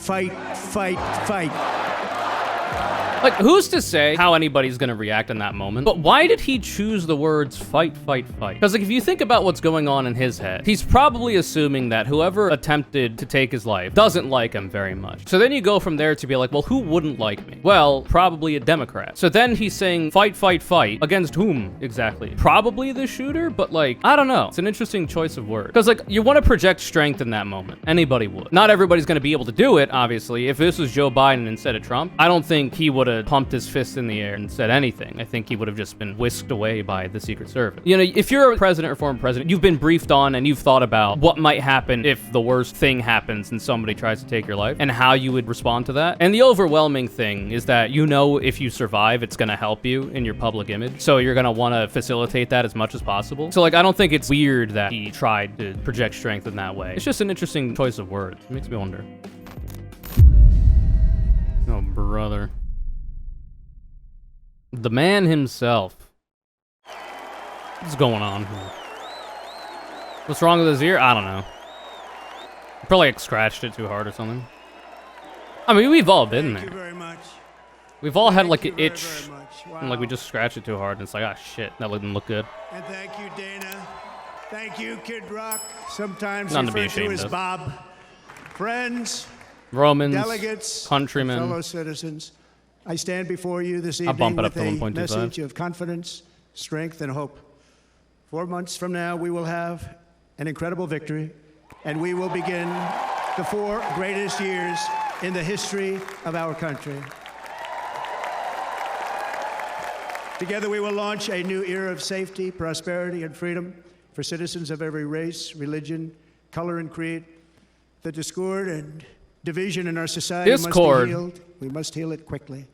fight, fight, fight. Like, who's to say how anybody's gonna react in that moment? But why did he choose the words fight, fight, fight? Because, like, if you think about what's going on in his head, he's probably assuming that whoever attempted to take his life doesn't like him very much. So then you go from there to be like, well, who wouldn't like me? Well, probably a Democrat. So then he's saying fight, fight, fight. Against whom exactly? Probably the shooter, but, like, I don't know. It's an interesting choice of words. Because, like, you want to project strength in that moment. Anybody would. Not everybody's gonna be able to do it, obviously. If this was Joe Biden instead of Trump, I don't think he would have pumped his fist in the air and said anything. I think he would have just been whisked away by the Secret Service. You know, if you're a president or former president, you've been briefed on and you've thought about what might happen if the worst thing happens and somebody tries to take your life and how you would respond to that. And the overwhelming thing is that you know if you survive, it's going to help you in your public image. So you're going to want to facilitate that as much as possible. So, like, I don't think it's weird that he tried to project strength in that way. It's just an interesting choice of words. It makes me wonder. Oh, brother. The man himself. What's going on here? What's wrong with his ear? I don't know. Probably like scratched it too hard or something. I mean, we've all been there. Thank you very much. We've all had like an Thank you itch, very much. Wow. and like we just scratched it too hard, and it's like, ah, shit, that didn't look good. And thank you, Dana. Thank you, Kid Rock. Sometimes Nothing to be referred to ashamed as of. Bob. Friends, Romans, delegates, countrymen. fellow citizens, I stand before you this I'll evening bump it up with to a 1.25. message of confidence, strength, and hope. 4 months from now, we will have an incredible victory, and we will begin the 4 greatest years in the history of our country. Together, we will launch a new era of safety, prosperity, and freedom for citizens of every race, religion, color, and creed. The discord and division in our society must be healed. We must heal it quickly.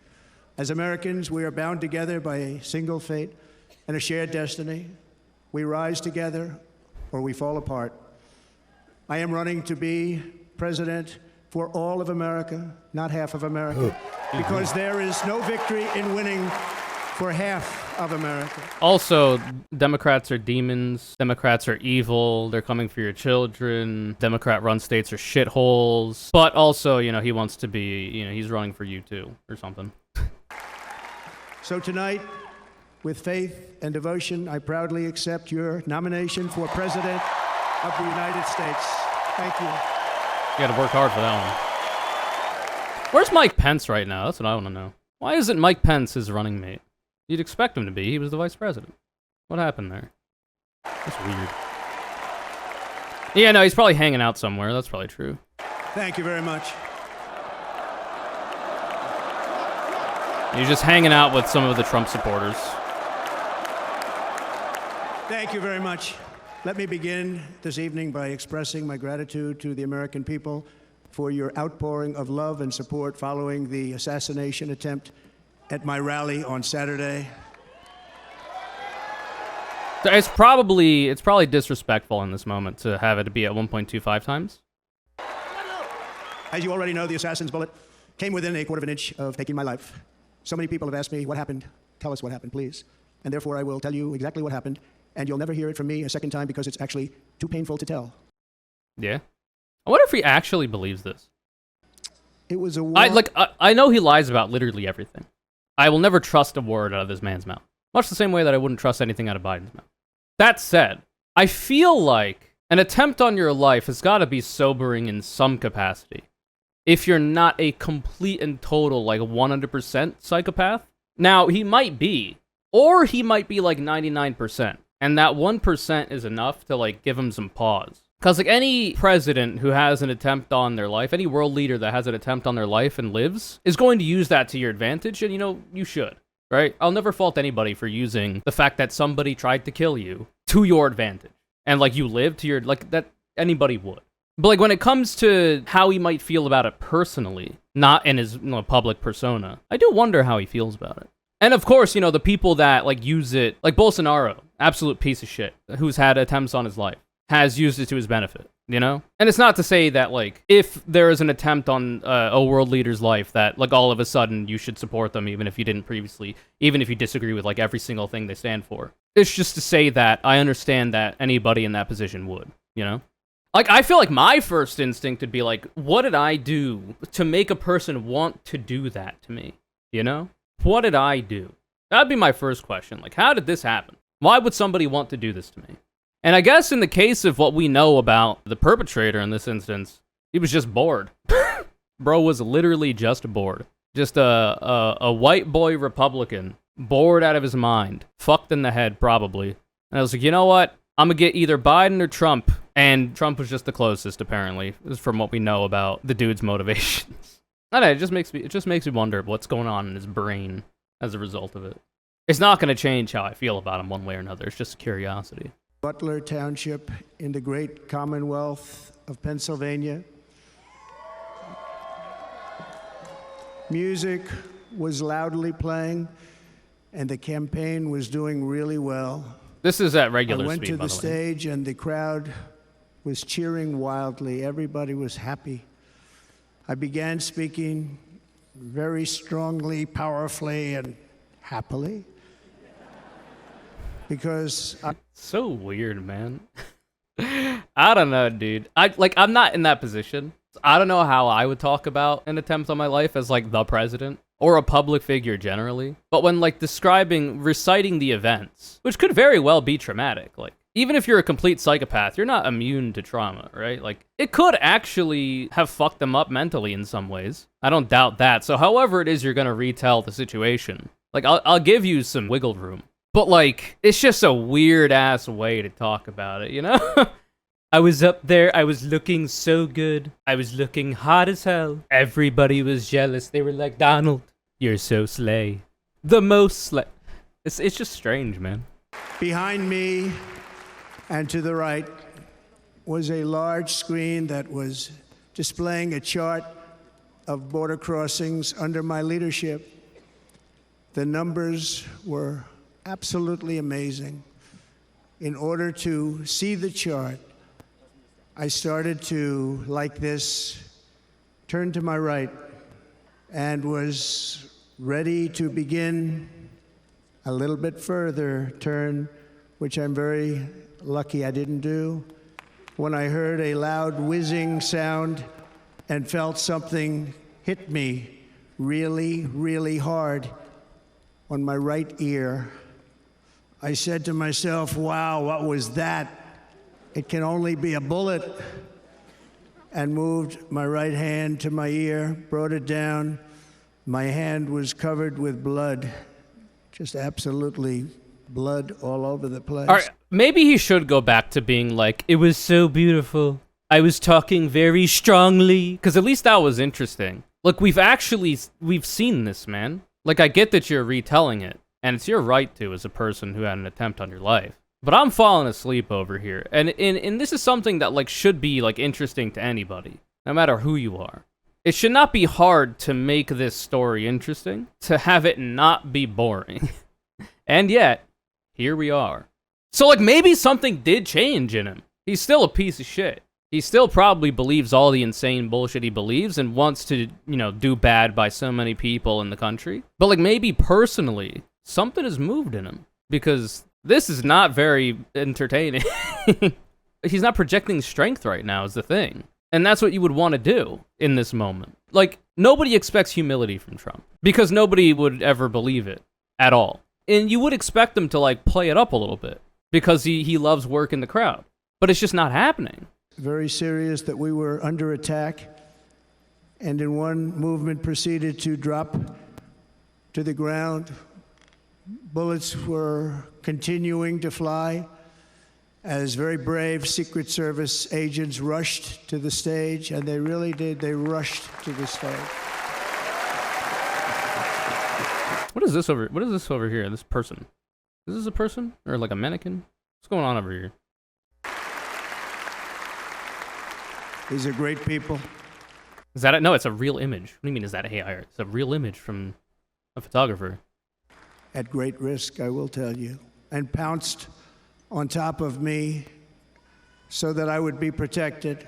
As Americans, we are bound together by a single fate and a shared destiny. We rise together or we fall apart. I am running to be president for all of America, not half of America, because there is no victory in winning for half of America. Also, Democrats are demons. Democrats are evil. They're coming for your children. Democrat-run states are shitholes. But also, you know, he wants to be, you know, he's running for you too, or something. So tonight, with faith and devotion, I proudly accept your nomination for President of the United States. Thank you. You gotta work hard for that one. Where's Mike Pence right now? That's what I want to know. Why isn't Mike Pence his running mate? You'd expect him to be. He was the vice president. What happened there? That's weird. Yeah, no, he's probably hanging out somewhere. That's probably true. Thank you very much. He's just hanging out with some of the Trump supporters. Thank you very much. Let me begin this evening by expressing my gratitude to the American people for your outpouring of love and support following the assassination attempt at my rally on Saturday. It's probably disrespectful in this moment to have it be at 1.25 times. As you already know, the assassin's bullet came within a quarter of an inch of taking my life. So many people have asked me, what happened? Tell us what happened, please. And therefore, I will tell you exactly what happened, and you'll never hear it from me a second time because it's actually too painful to tell. Yeah. I wonder if he actually believes this. It was a war. I know he lies about literally everything. I will never trust a word out of this man's mouth. Much the same way that I wouldn't trust anything out of Biden's mouth. That said, I feel like an attempt on your life has got to be sobering in some capacity. If you're not a complete and total, like 100% psychopath. Now, he might be. Or he might be like 99%. And that 1% is enough to like give him some pause. Because like any president who has an attempt on their life, any world leader that has an attempt on their life and lives, is going to use that to your advantage. And you know, you should. Right? I'll never fault anybody for using the fact that somebody tried to kill you to your advantage. And like you lived to your, like that anybody would. But like when it comes to how he might feel about it personally, not in his public persona, I do wonder how he feels about it. And of course, you know, the people that like use it, like Bolsonaro, absolute piece of shit, who's had attempts on his life, has used it to his benefit, you know? And it's not to say that like, if there is an attempt on a world leader's life that like all of a sudden you should support them even if you didn't previously, even if you disagree with like every single thing they stand for. It's just to say that I understand that anybody in that position would, you know? Like, I feel like my first instinct would be like, what did I do to make a person want to do that to me? You know? What did I do? That'd be my first question. Like, how did this happen? Why would somebody want to do this to me? And I guess in the case of what we know about the perpetrator in this instance, he was just bored. Bro was literally just bored. Just a white boy Republican, bored out of his mind, fucked in the head probably. And I was like, you know what? I'm gonna get either Biden or Trump. And Trump was just the closest, apparently, from what we know about the dude's motivations. I don't know, it just makes me wonder what's going on in his brain as a result of it. It's not gonna change how I feel about him one way or another. It's just a curiosity. Butler Township in the great Commonwealth of Pennsylvania. Music was loudly playing, and the campaign was doing really well. This is at regular speed, I went to the way. stage, and the crowd was cheering wildly. Everybody was happy. I began speaking very strongly, powerfully, and happily. Because so weird, man. I don't know, dude. I'm not in that position. I don't know how I would talk about an attempt on my life as like the president or a public figure generally. But when like reciting the events, which could very well be traumatic, like even if you're a complete psychopath, you're not immune to trauma, right? Like it could actually have fucked them up mentally in some ways. I don't doubt that. So however it is you're gonna retell the situation, like I'll give you some wiggle room. But like it's just a weird ass way to talk about it, you know? I was up there, I was looking so good. I was looking hot as hell. Everybody was jealous. They were like, Donald, you're so slay. The most slay. It's just strange, man. Behind me and to the right was a large screen that was displaying a chart of border crossings under my leadership. The numbers were absolutely amazing. In order to see the chart, I started to, like this, turn to my right and was ready to begin a little bit further turn, which I'm very lucky I didn't do, when I heard a loud whizzing sound and felt something hit me really, really hard on my right ear. I said to myself, wow, what was that? It can only be a bullet. And moved my right hand to my ear, brought it down. My hand was covered with blood, just absolutely blood all over the place. All right, maybe he should go back to being like, it was so beautiful. I was talking very strongly, because at least that was interesting. Look, we've seen this, man. Like, I get that you're retelling it, and it's your right to as a person who had an attempt on your life. But I'm falling asleep over here, and this is something that like should be like interesting to anybody, no matter who you are. It should not be hard to make this story interesting, to have it not be boring. And yet, here we are. So like maybe something did change in him. He's still a piece of shit. He still probably believes all the insane bullshit he believes and wants to, you know, do bad by so many people in the country. But like maybe personally, something has moved in him, because this is not very entertaining. He's not projecting strength right now is the thing. And that's what you would want to do in this moment. Like, nobody expects humility from Trump, because nobody would ever believe it at all. And you would expect him to, like, play it up a little bit, because he loves working the crowd. But it's just not happening. Very serious that we were under attack, and in one movement proceeded to drop to the ground. Bullets were continuing to fly as very brave Secret Service agents rushed to the stage, and they really did. They rushed to the stage. What is this over here? This person. Is this a person? Or like a mannequin? What's going on over here? These are great people. Is that it? No, it's a real image. What do you mean, is that AI? It's a real image from a photographer. At great risk, I will tell you, and pounced on top of me so that I would be protected.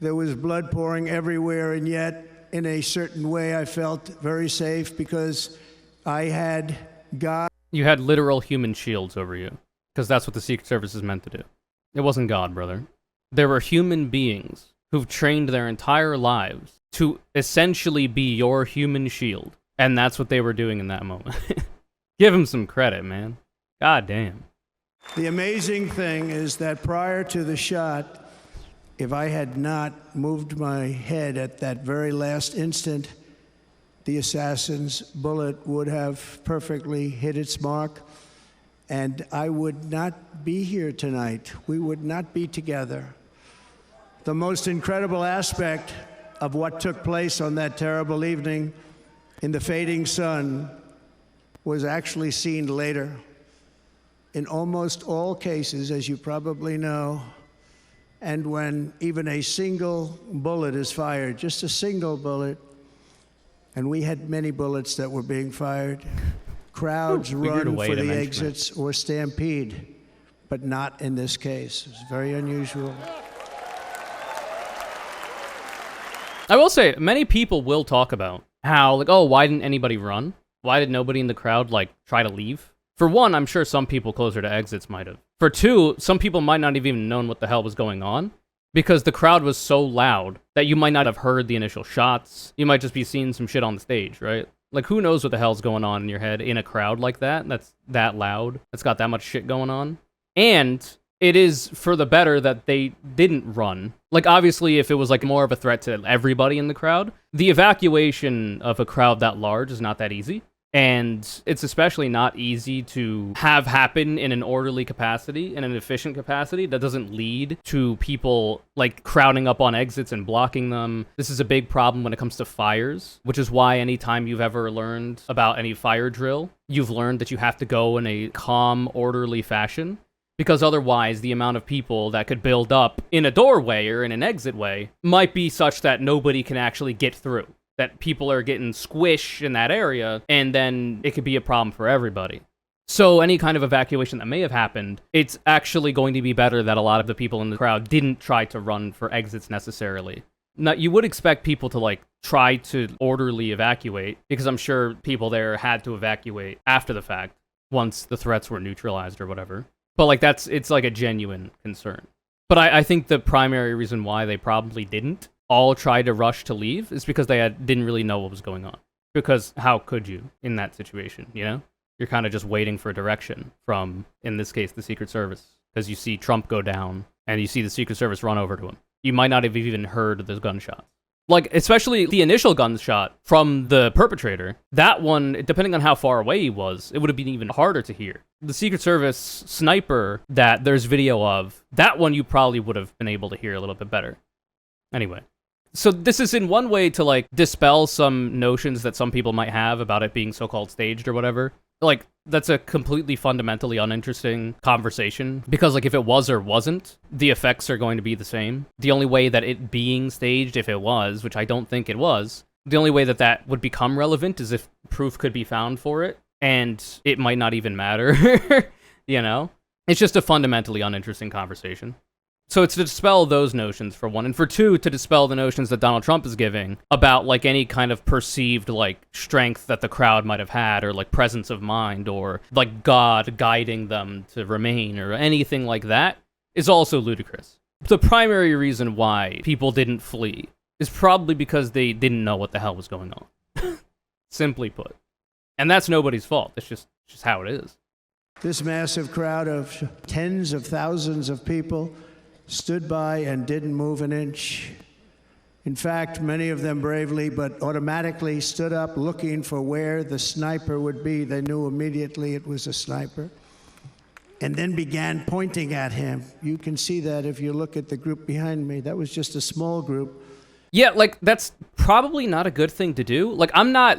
There was blood pouring everywhere, and yet, in a certain way, I felt very safe because I had God. You had literal human shields over you, because that's what the Secret Service is meant to do. It wasn't God, brother. There were human beings who've trained their entire lives to essentially be your human shield. And that's what they were doing in that moment. Give them some credit, man. God damn. The amazing thing is that prior to the shot, if I had not moved my head at that very last instant, the assassin's bullet would have perfectly hit its mark, and I would not be here tonight. We would not be together. The most incredible aspect of what took place on that terrible evening in the fading sun was actually seen later. In almost all cases, as you probably know, and when even a single bullet is fired, just a single bullet, and we had many bullets that were being fired, crowds run for the exits or stampede, but not in this case. It's very unusual. I will say, many people will talk about how, like, oh, why didn't anybody run? Why did nobody in the crowd, like, try to leave? For one, I'm sure some people closer to exits might have. For two, some people might not have even known what the hell was going on, because the crowd was so loud that you might not have heard the initial shots. You might just be seeing some shit on the stage, right? Like, who knows what the hell's going on in your head in a crowd like that, that's that loud, that's got that much shit going on? And it is for the better that they didn't run. Like, obviously, if it was, like, more of a threat to everybody in the crowd, the evacuation of a crowd that large is not that easy. And it's especially not easy to have happen in an orderly capacity, in an efficient capacity that doesn't lead to people, like, crowding up on exits and blocking them. This is a big problem when it comes to fires, which is why anytime you've ever learned about any fire drill, you've learned that you have to go in a calm, orderly fashion. Because otherwise, the amount of people that could build up in a doorway or in an exit way might be such that nobody can actually get through. That people are getting squished in that area, and then it could be a problem for everybody. So any kind of evacuation that may have happened, it's actually going to be better that a lot of the people in the crowd didn't try to run for exits necessarily. Now, you would expect people to, like, try to orderly evacuate, because I'm sure people there had to evacuate after the fact, once the threats were neutralized or whatever. But, like, it's, like, a genuine concern. But I think the primary reason why they probably didn't all try to rush to leave is because they didn't really know what was going on. Because how could you in that situation, you know? You're kind of just waiting for direction from, in this case, the Secret Service. Because you see Trump go down, and you see the Secret Service run over to him. You might not have even heard those gunshots. Like, especially the initial gunshot from the perpetrator, that one, depending on how far away he was, it would have been even harder to hear. The Secret Service sniper that there's video of, that one you probably would have been able to hear a little bit better. Anyway. So this is in one way to, like, dispel some notions that some people might have about it being so-called staged or whatever. Like, that's a completely fundamentally uninteresting conversation, because, like, if it was or wasn't, the effects are going to be the same. The only way that it being staged, if it was, which I don't think it was, the only way that that would become relevant is if proof could be found for it, and it might not even matter, you know? It's just a fundamentally uninteresting conversation. So it's to dispel those notions, for one, and for two, to dispel the notions that Donald Trump is giving about, like, any kind of perceived, like, strength that the crowd might have had, or, like, presence of mind, or, like, God guiding them to remain, or anything like that, is also ludicrous. The primary reason why people didn't flee is probably because they didn't know what the hell was going on. Simply put. And that's nobody's fault. It's just how it is. This massive crowd of tens of thousands of people stood by and didn't move an inch. In fact, many of them bravely but automatically stood up looking for where the sniper would be. They knew immediately it was a sniper. And then began pointing at him. You can see that if you look at the group behind me. That was just a small group. Yeah, like, that's probably not a good thing to do. Like, I'm not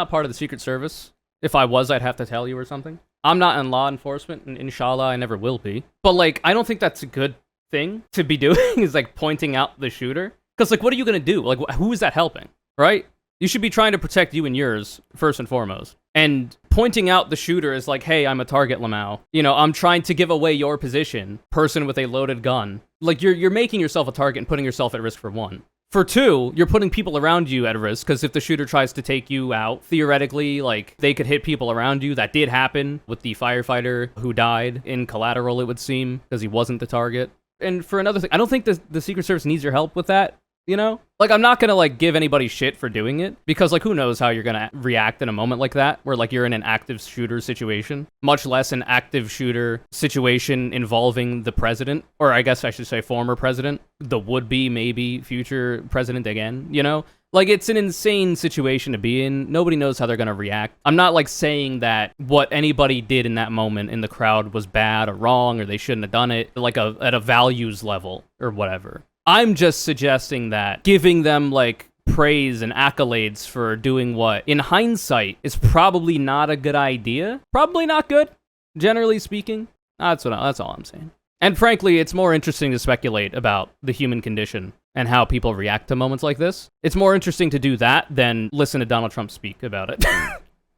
part of the Secret Service. If I was, I'd have to tell you or something. I'm not in law enforcement, and inshallah, I never will be. But, like, I don't think that's a good thing to be doing, is, like, pointing out the shooter. Because, like, what are you going to do? Like, who is that helping, right? You should be trying to protect you and yours, first and foremost. And pointing out the shooter is like, hey, I'm a target, Lamau. You know, I'm trying to give away your position, person with a loaded gun. Like, you're making yourself a target and putting yourself at risk, for one. For two, you're putting people around you at risk, because if the shooter tries to take you out, theoretically, like, they could hit people around you. That did happen with the firefighter who died in Collateral, it would seem, because he wasn't the target. And for another thing, I don't think the Secret Service needs your help with that, you know? Like, I'm not gonna, like, give anybody shit for doing it, because, like, who knows how you're gonna react in a moment like that, where, like, you're in an active shooter situation, much less an active shooter situation involving the president, or I guess I should say former president, the would-be, maybe, future president again, you know? Like, it's an insane situation to be in. Nobody knows how they're gonna react. I'm not, like, saying that what anybody did in that moment in the crowd was bad or wrong, or they shouldn't have done it, like, at a values level, or whatever. I'm just suggesting that giving them, like, praise and accolades for doing what, in hindsight, is probably not a good idea. Probably not good, generally speaking. That's all I'm saying. And frankly, it's more interesting to speculate about the human condition and how people react to moments like this. It's more interesting to do that than listen to Donald Trump speak about it,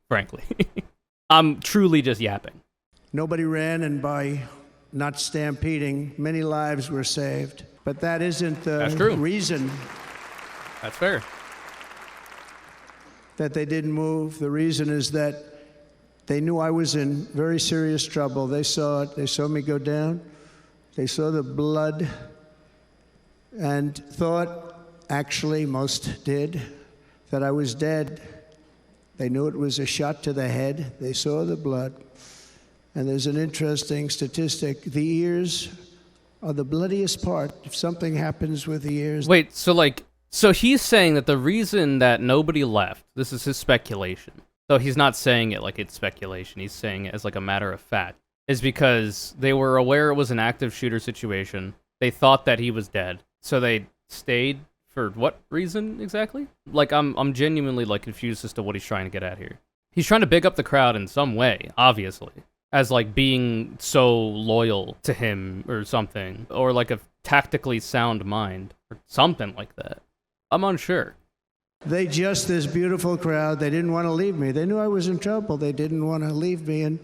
frankly. I'm truly just yapping. Nobody ran, and by not stampeding, many lives were saved. But that isn't the reason. That's fair. That they didn't move. The reason is that they knew I was in very serious trouble. They saw it. They saw me go down. They saw the blood and thought, actually, most did, that I was dead. They knew it was a shot to the head. They saw the blood. And there's an interesting statistic. The ears are the bloodiest part. If something happens with the ears... Wait, so he's saying that the reason that nobody left, this is his speculation, though he's not saying it like it's speculation, he's saying it as like a matter of fact, is because they were aware it was an active shooter situation. They thought that he was dead, so they stayed for what reason exactly? Like, I'm genuinely, like, confused as to what he's trying to get at here. He's trying to big up the crowd in some way, obviously, as, like, being so loyal to him or something, or, like, a tactically sound mind, or something like that. I'm unsure. This beautiful crowd, they didn't want to leave me. They knew I was in trouble. They didn't want to leave me, and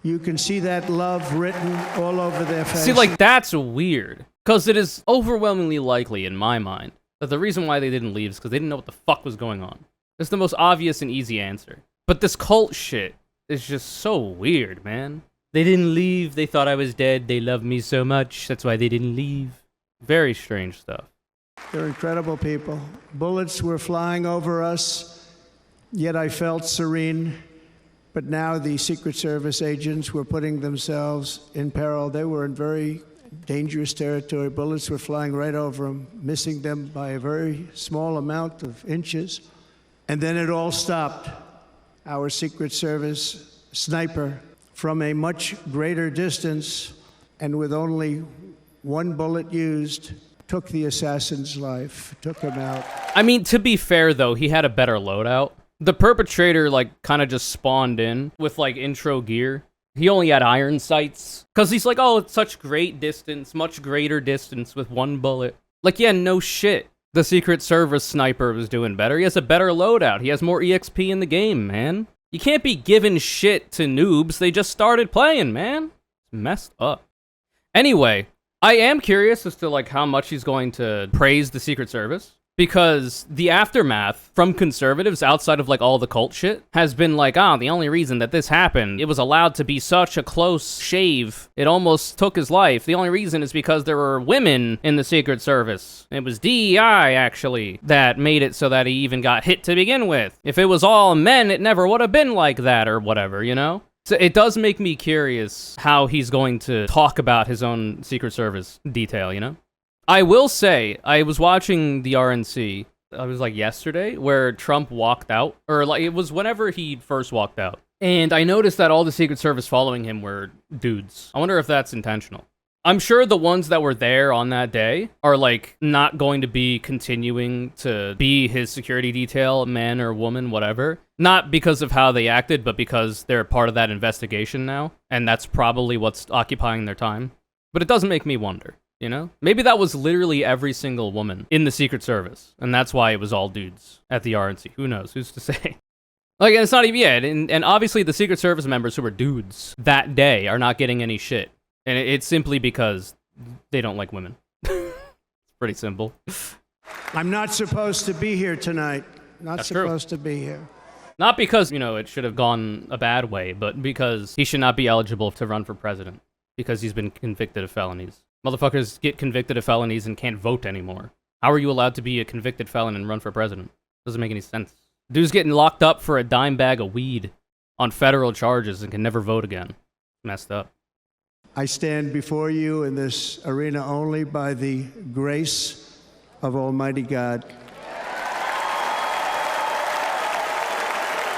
you can see that love written all over their faces. See, like, that's weird, because it is overwhelmingly likely, in my mind, that the reason why they didn't leave is because they didn't know what the fuck was going on. It's the most obvious and easy answer. But this cult shit is just so weird, man. They didn't leave, they thought I was dead, they loved me so much, that's why they didn't leave. Very strange stuff. They're incredible people. Bullets were flying over us, yet I felt serene. But now the Secret Service agents were putting themselves in peril. They were in very dangerous territory. Bullets were flying right over them, missing them by a very small amount of inches. And then it all stopped. Our Secret Service sniper, from a much greater distance and with only one bullet used, took the assassin's life, took him out. I mean, to be fair, though, he had a better loadout. The perpetrator, like, kind of just spawned in with, like, intro gear. He only had iron sights. Because he's like, oh, it's such great distance, much greater distance with one bullet. Like, yeah, no shit. The Secret Service sniper was doing better. He has a better loadout. He has more EXP in the game, man. You can't be giving shit to noobs. They just started playing, man. It's messed up. Anyway, I am curious as to, like, how much he's going to praise the Secret Service. Because the aftermath from conservatives outside of, like, all the cult shit has been like, the only reason that this happened, it was allowed to be such a close shave, it almost took his life. The only reason is because there were women in the Secret Service. It was DEI, actually, that made it so that he even got hit to begin with. If it was all men, it never would have been like that, or whatever, you know? So it does make me curious how he's going to talk about his own Secret Service detail, you know? I will say, I was watching the RNC, it was like yesterday, where Trump walked out, or like it was whenever he first walked out. And I noticed that all the Secret Service following him were dudes. I wonder if that's intentional. I'm sure the ones that were there on that day are like not going to be continuing to be his security detail, man or woman, whatever. Not because of how they acted, but because they're part of that investigation now. And that's probably what's occupying their time. But it doesn't make me wonder. You know? Maybe that was literally every single woman in the Secret Service, and that's why it was all dudes at the RNC. Who knows? Who's to say? Like, and it's not even yet. And obviously the Secret Service members who were dudes that day are not getting any shit. And it's simply because they don't like women. It's pretty simple. I'm not supposed to be here tonight. That's supposed to be here. Not because, you know, it should have gone a bad way, but because he should not be eligible to run for president because he's been convicted of felonies. Motherfuckers get convicted of felonies and can't vote anymore. How are you allowed to be a convicted felon and run for president? Doesn't make any sense. Dude's getting locked up for a dime bag of weed on federal charges and can never vote again. Messed up. I stand before you in this arena only by the grace of Almighty God.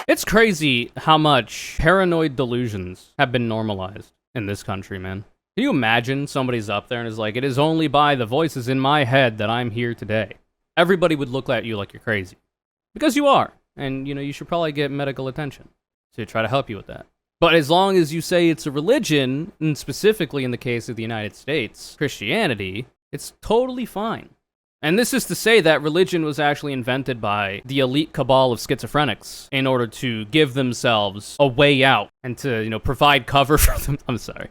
It's crazy how much paranoid delusions have been normalized in this country, man. Can you imagine somebody's up there and is like, it is only by the voices in my head that I'm here today? Everybody would look at you like you're crazy. Because you are. And, you should probably get medical attention to try to help you with that. But as long as you say it's a religion, and specifically in the case of the United States, Christianity, it's totally fine. And this is to say that religion was actually invented by the elite cabal of schizophrenics in order to give themselves a way out and to, provide cover for them. I'm sorry.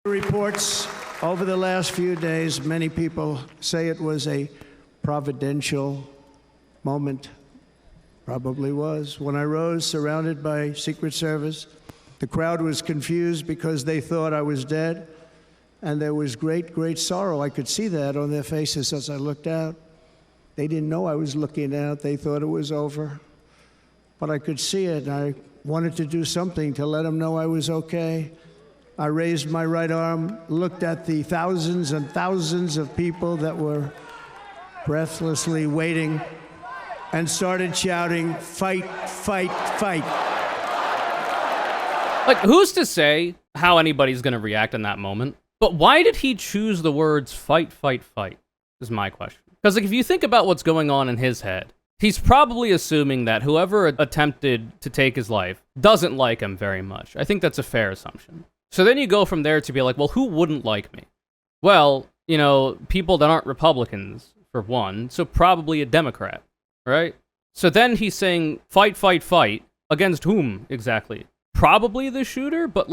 Reports over the last few days, many people say it was a providential moment. Probably was. When I rose, surrounded by Secret Service, the crowd was confused because they thought I was dead. And there was great, great sorrow. I could see that on their faces as I looked out. They didn't know I was looking out. They thought it was over. But I could see it. I wanted to do something to let them know I was okay. I raised my right arm, looked at the thousands and thousands of people that were breathlessly waiting, and started shouting, "Fight, fight, fight." Like, who's to say how anybody's going to react in that moment? But why did he choose the words fight, fight, fight, is my question. Because, if you think about what's going on in his head, he's probably assuming that whoever attempted to take his life doesn't like him very much. I think that's a fair assumption. So then you go from there to be like, well, who wouldn't like me? Well, people that aren't Republicans, for one, so probably a Democrat, right? So then he's saying fight, fight, fight, against whom exactly? Probably the shooter, but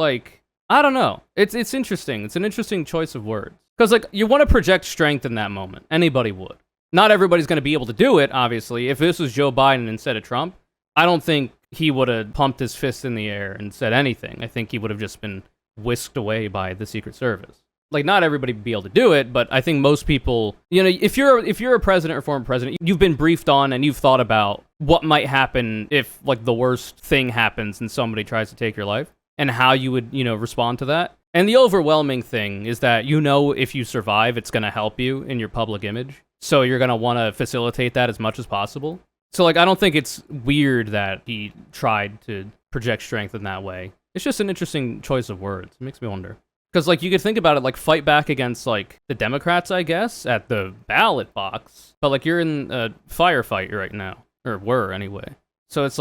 I don't know. It's interesting. It's an interesting choice of words. Because, you want to project strength in that moment. Anybody would. Not everybody's going to be able to do it, obviously. If this was Joe Biden instead of Trump, I don't think he would have pumped his fist in the air and said anything. I think he would have just been whisked away by the Secret Service. Not everybody would be able to do it, but I think most people, if you're a president or former president, you've been briefed on and you've thought about what might happen if, the worst thing happens and somebody tries to take your life. And how you would, respond to that. And the overwhelming thing is that if you survive, it's going to help you in your public image. So you're going to want to facilitate that as much as possible. So, I don't think it's weird that he tried to project strength in that way. It's just an interesting choice of words. It makes me wonder. Because, you could think about it, fight back against, the Democrats, I guess, at the ballot box. But, you're in a firefight right now. Or were, anyway. So it's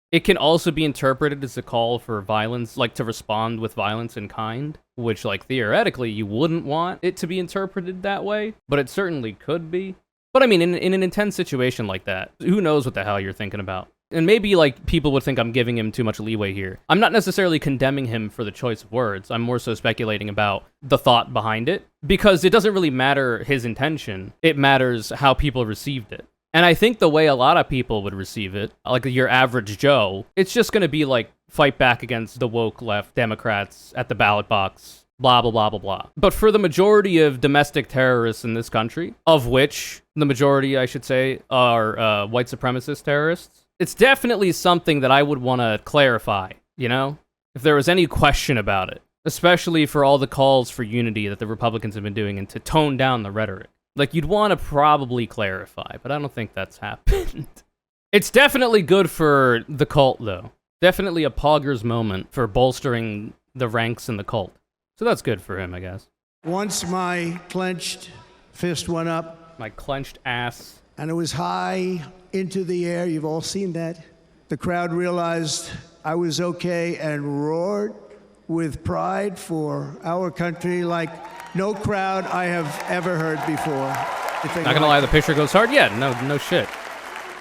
it can also be interpreted as a call for violence, to respond with violence in kind, which, theoretically, you wouldn't want it to be interpreted that way, but it certainly could be. But, I mean, in an intense situation like that, who knows what the hell you're thinking about? And maybe, people would think I'm giving him too much leeway here. I'm not necessarily condemning him for the choice of words. I'm more so speculating about the thought behind it, because it doesn't really matter his intention. It matters how people received it. And I think the way a lot of people would receive it, your average Joe, it's just going to be fight back against the woke left Democrats at the ballot box, blah, blah, blah, blah, blah. But for the majority of domestic terrorists in this country, of which the majority, I should say, are white supremacist terrorists, it's definitely something that I would want to clarify, if there was any question about it, especially for all the calls for unity that the Republicans have been doing and to tone down the rhetoric. You'd want to probably clarify, but I don't think that's happened. It's definitely good for the cult, though. Definitely a Poggers moment for bolstering the ranks in the cult. So that's good for him, I guess. Once my clenched fist went up. My clenched ass. And it was high into the air. You've all seen that. The crowd realized I was okay and roared with pride for our country like no crowd I have ever heard before. Not gonna lie, the picture goes hard? Yeah, no shit.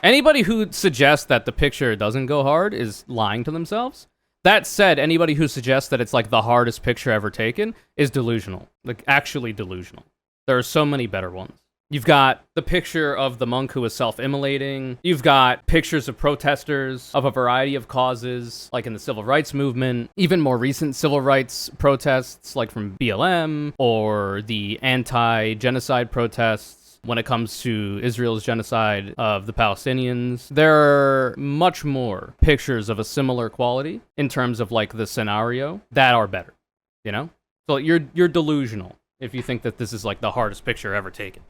Anybody who suggests that the picture doesn't go hard is lying to themselves. That said, anybody who suggests that it's the hardest picture ever taken is delusional. Actually delusional. There are so many better ones. You've got the picture of the monk who was self-immolating. You've got pictures of protesters of a variety of causes, like in the civil rights movement, even more recent civil rights protests, like from BLM, or the anti-genocide protests when it comes to Israel's genocide of the Palestinians. There are much more pictures of a similar quality in terms of like the scenario that are better, you know? So you're delusional if you think that this is like the hardest picture ever taken.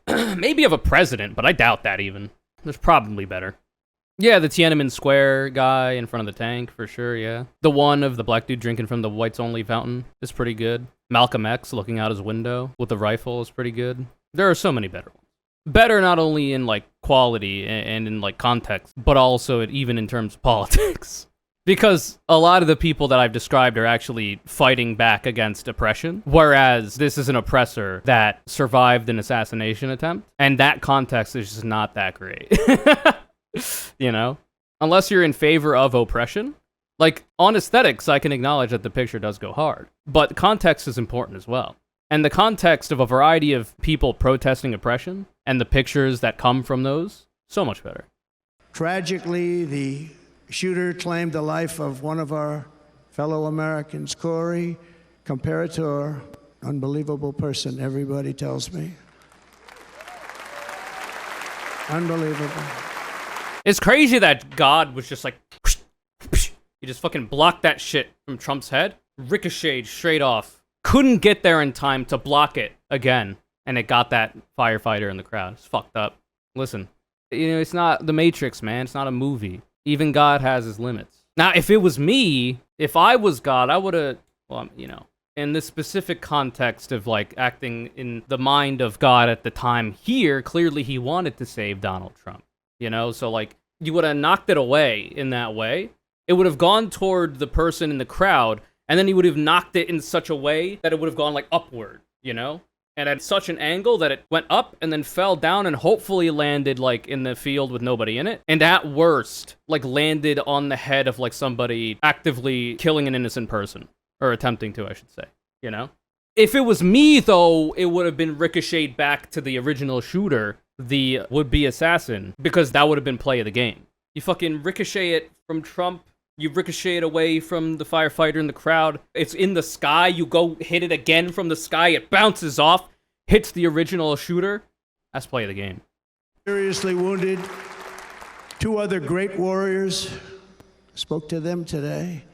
Maybe of a president, but I doubt that even. There's probably better. Yeah, the Tiananmen Square guy in front of the tank, for sure, yeah. The one of the black dude drinking from the whites only fountain is pretty good. Malcolm X looking out his window with the rifle is pretty good. There are so many better ones. Better not only in like quality and in like context, but also even in terms of politics. Because a lot of the people that I've described are actually fighting back against oppression, whereas this is an oppressor that survived an assassination attempt, and that context is just not that great. You know? Unless you're in favor of oppression. Like, on aesthetics, I can acknowledge that the picture does go hard, but context is important as well. And the context of a variety of people protesting oppression, and the pictures that come from those, so much better. Tragically, the shooter claimed the life of one of our fellow Americans, Corey, Comperatore, unbelievable person, everybody tells me. Unbelievable. It's crazy that God was just like, he just fucking blocked that shit from Trump's head, ricocheted straight off. Couldn't get there in time to block it again, and it got that firefighter in the crowd. It's fucked up. Listen, you know, it's not The Matrix, man. It's not a movie. Even God has his limits. Now, if it was me, if I was God, I would have, well, you know, in this specific context of, like, acting in the mind of God at the time here, clearly he wanted to save Donald Trump, you know? So, like, you would have knocked it away in that way. It would have gone toward the person in the crowd, and then he would have knocked it in such a way that it would have gone, like, upward, you know? And at such an angle that it went up and then fell down and hopefully landed, like, in the field with nobody in it. And at worst, like, landed on the head of, like, somebody actively killing an innocent person. Or attempting to, I should say. You know? If it was me, though, it would have been ricocheted back to the original shooter, the would-be assassin, because that would have been play of the game. You fucking ricochet it from Trump. You ricochet it away from the firefighter in the crowd. It's in the sky. You go hit it again from the sky. It bounces off, hits the original shooter. That's play of the game. Seriously wounded. Two other great warriors. Spoke to them today.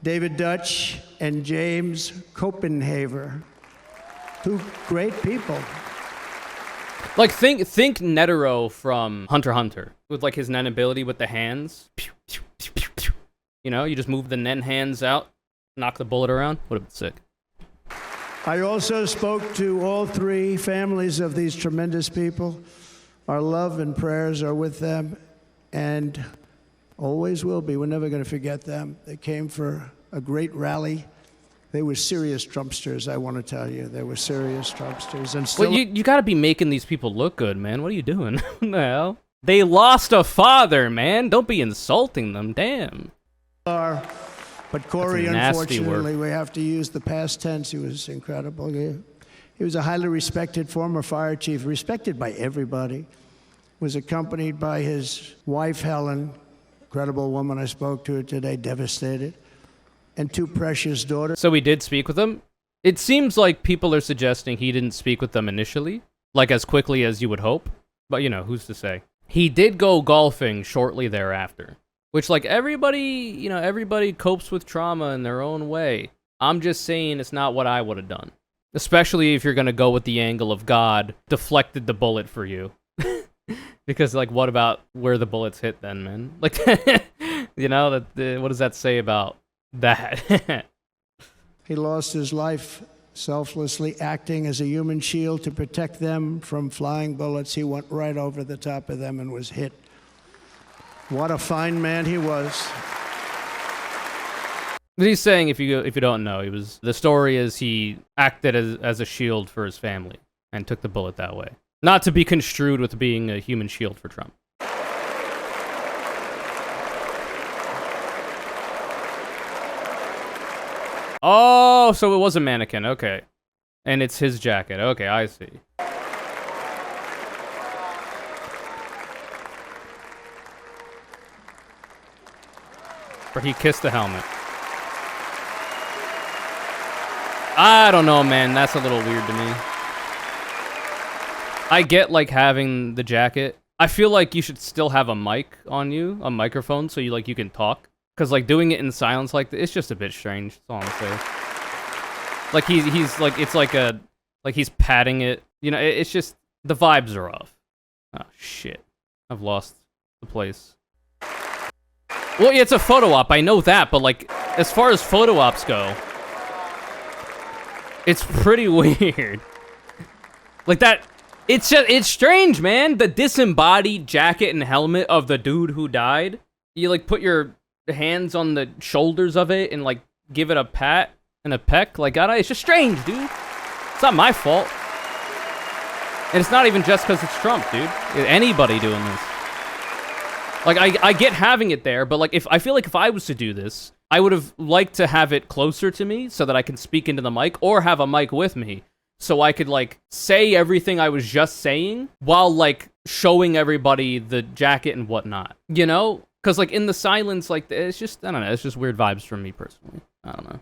David Dutch and James Copenhaver. Two great people. Like, think Netero from Hunter x Hunter. With, like, his Nen ability with the hands. Pew, pew, pew, pew, pew. You know, you just move the Nen hands out, knock the bullet around. Would have been sick. I also spoke to all three families of these tremendous people. Our love and prayers are with them, and always will be. We're never going to forget them. They came for a great rally. They were serious Trumpsters, I want to tell you. They were serious Trumpsters. And still, well, you got to be making these people look good, man. What are you doing? What the hell? They lost a father, man. Don't be insulting them. Damn. But Corey, unfortunately, we have to use the past tense. He was incredible. He was a highly respected former fire chief, respected by everybody. Was accompanied by his wife, Helen, incredible woman. I spoke to her today, devastated. And two precious daughters. So we did speak with him? It seems like people are suggesting he didn't speak with them initially, like as quickly as you would hope. But, you know, who's to say? He did go golfing shortly thereafter. Which, like, everybody copes with trauma in their own way. I'm just saying it's not what I would have done. Especially if you're going to go with the angle of God deflected the bullet for you. Because, like, what about where the bullets hit then, man? Like, you know, what does that say about that? He lost his life selflessly acting as a human shield to protect them from flying bullets. He went right over the top of them and was hit. What a fine man he was. But he's saying, if you don't know, the story is he acted as a shield for his family and took the bullet that way. Not to be construed with being a human shield for Trump. Oh, so it was a mannequin. Okay. And it's his jacket. Okay, I see. where he kissed the helmet. I don't know, man. That's a little weird to me. I get, like, having the jacket. I feel like you should still have a mic on you, a microphone, so you can talk. Because, like, doing it in silence like this, it's just a bit strange. That's all I'm saying. Like, he's like, it's like a, like, he's patting it. You know, it's just, the vibes are off. Oh, shit. I've lost the place. Well, yeah, it's a photo op. I know that, but, like, as far as photo ops go, it's pretty weird. Like, that... It's strange, man. The disembodied jacket and helmet of the dude who died. You, like, put your hands on the shoulders of it and, like, give it a pat and a peck. Like, it's just strange, dude. It's not my fault. And it's not even just because it's Trump, dude. Anybody doing this. Like, I get having it there, but, like, I feel like if I was to do this, I would have liked to have it closer to me so that I can speak into the mic, or have a mic with me. So I could, like, say everything I was just saying while, like, showing everybody the jacket and whatnot. You know? Because, like, in the silence, like, it's just, I don't know, it's just weird vibes from me personally. I don't know.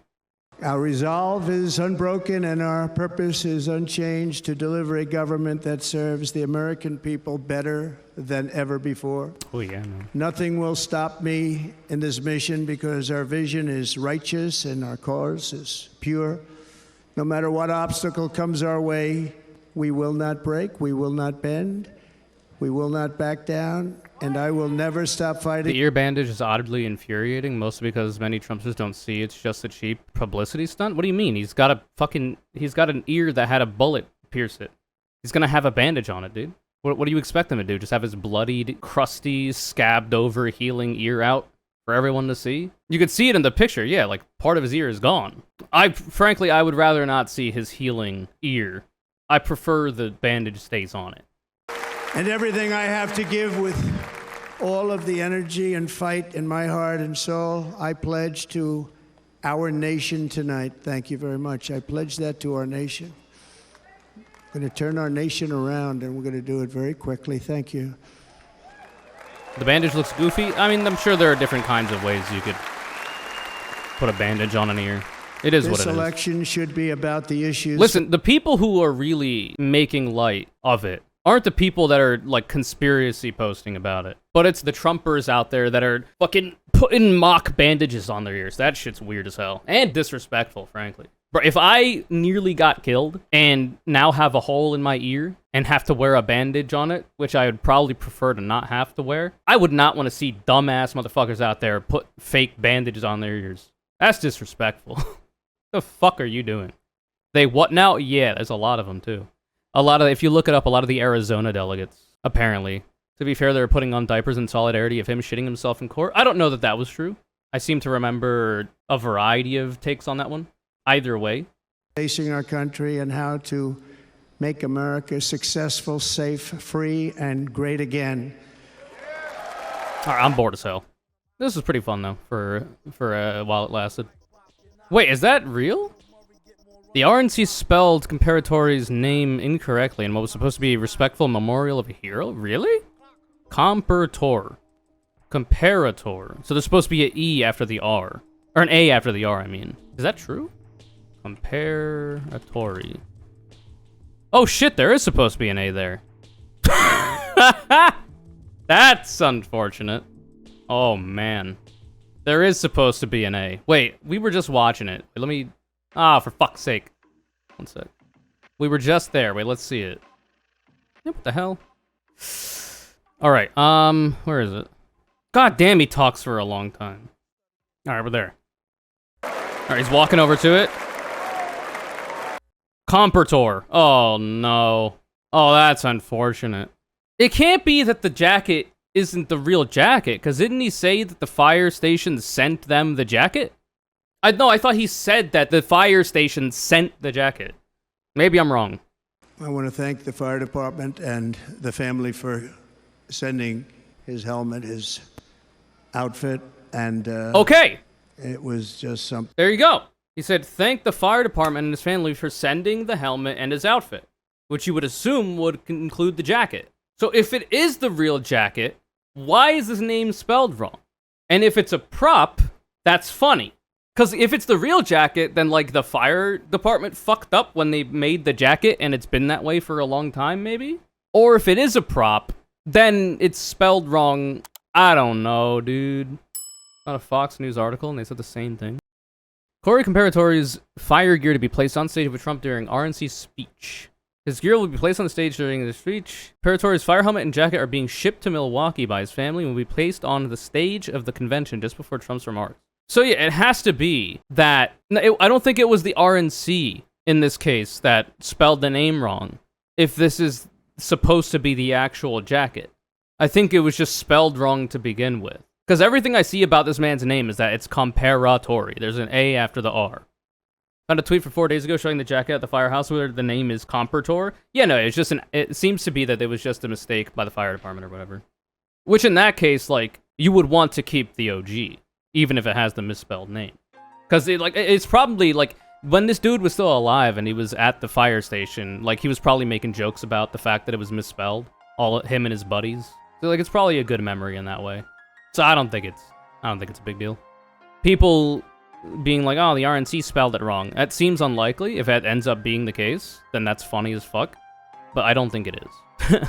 Our resolve is unbroken and our purpose is unchanged to deliver a government that serves the American people better than ever before. Oh, yeah, man. Nothing will stop me in this mission because our vision is righteous and our cause is pure. No matter what obstacle comes our way, we will not break, we will not bend, we will not back down, and I will never stop fighting. The ear bandage is oddly infuriating, mostly because many Trumpsters don't see it's just a cheap publicity stunt. What do you mean? He's got an ear that had a bullet pierce it. He's gonna have a bandage on it, dude. What do you expect him to do? Just have his bloodied, crusty, scabbed over, healing ear out for everyone to see? You could see it in the picture, yeah, like, part of his ear is gone. Frankly, I would rather not see his healing ear. I prefer the bandage stays on it. And everything I have to give with all of the energy and fight in my heart and soul, I pledge to our nation tonight. Thank you very much. I pledge that to our nation. We're going to turn our nation around, and we're going to do it very quickly. Thank you. The bandage looks goofy. I mean, I'm sure there are different kinds of ways you could put a bandage on an ear. It is what it is. This election should be about the issues. Listen, the people who are really making light of it aren't the people that are, like, conspiracy posting about it. But it's the Trumpers out there that are fucking putting mock bandages on their ears. That shit's weird as hell. And disrespectful, frankly. Bro, if I nearly got killed and now have a hole in my ear and have to wear a bandage on it, which I would probably prefer to not have to wear, I would not want to see dumbass motherfuckers out there put fake bandages on their ears. That's disrespectful. The fuck are you doing? They what now? Yeah, there's a lot of them, too. If you look it up, a lot of the Arizona delegates, apparently. To be fair, they were putting on diapers in solidarity of him shitting himself in court. I don't know that that was true. I seem to remember a variety of takes on that one. Either way. Facing our country and how to make America successful, safe, free, and great again. All right, I'm bored as hell. This was pretty fun, though, for while it lasted. Wait, is that real? The RNC spelled Comperatore's name incorrectly in what was supposed to be a respectful memorial of a hero? Really? Compertore. Comperatore. So there's supposed to be an E after the R. Or an A after the R, I mean. Is that true? Comperatore. Oh shit, there is supposed to be an A there. That's unfortunate. Oh man. There is supposed to be an A. Wait, we were just watching it. Wait, let me... Ah, for fuck's sake. One sec. We were just there. Wait, let's see it. What the hell? Alright, where is it? God damn, he talks for a long time. Alright, we're there. Alright, he's walking over to it. Compertore. Oh, no. Oh, that's unfortunate. It can't be that the jacket isn't the real jacket, because didn't he say that the fire station sent them the jacket? No, I thought he said that the fire station sent the jacket. Maybe I'm wrong. I want to thank the fire department and the family for sending his helmet, his outfit, and... okay! It was just something... There you go. He said, thank the fire department and his family for sending the helmet and his outfit, which you would assume would include the jacket. So if it is the real jacket, why is his name spelled wrong? And if it's a prop, that's funny. Because if it's the real jacket, then, like, the fire department fucked up when they made the jacket, and it's been that way for a long time, maybe? Or if it is a prop, then it's spelled wrong. I don't know, dude. Not a Fox News article, and they said the same thing. Corey Comperatore's fire gear to be placed on stage with Trump during RNC speech. His gear will be placed on the stage during the speech. Comperatore's fire helmet and jacket are being shipped to Milwaukee by his family and will be placed on the stage of the convention just before Trump's remarks. So yeah, it has to be that... I don't think it was the RNC in this case that spelled the name wrong, if this is supposed to be the actual jacket. I think it was just spelled wrong to begin with. Because everything I see about this man's name is that it's Comperatore. There's an A after the R. Found a tweet from 4 days ago showing the jacket at the firehouse where the name is Compertore. Yeah, no, it's just it seems to be that it was just a mistake by the fire department or whatever. Which in that case, like, you would want to keep the OG, even if it has the misspelled name. Because it's probably, like, when this dude was still alive and he was at the fire station, like, he was probably making jokes about the fact that it was misspelled. All him and his buddies. So, like, it's probably a good memory in that way. So I don't think it's a big deal. People being like, oh, the RNC spelled it wrong. That seems unlikely. If that ends up being the case, then that's funny as fuck. But I don't think it is.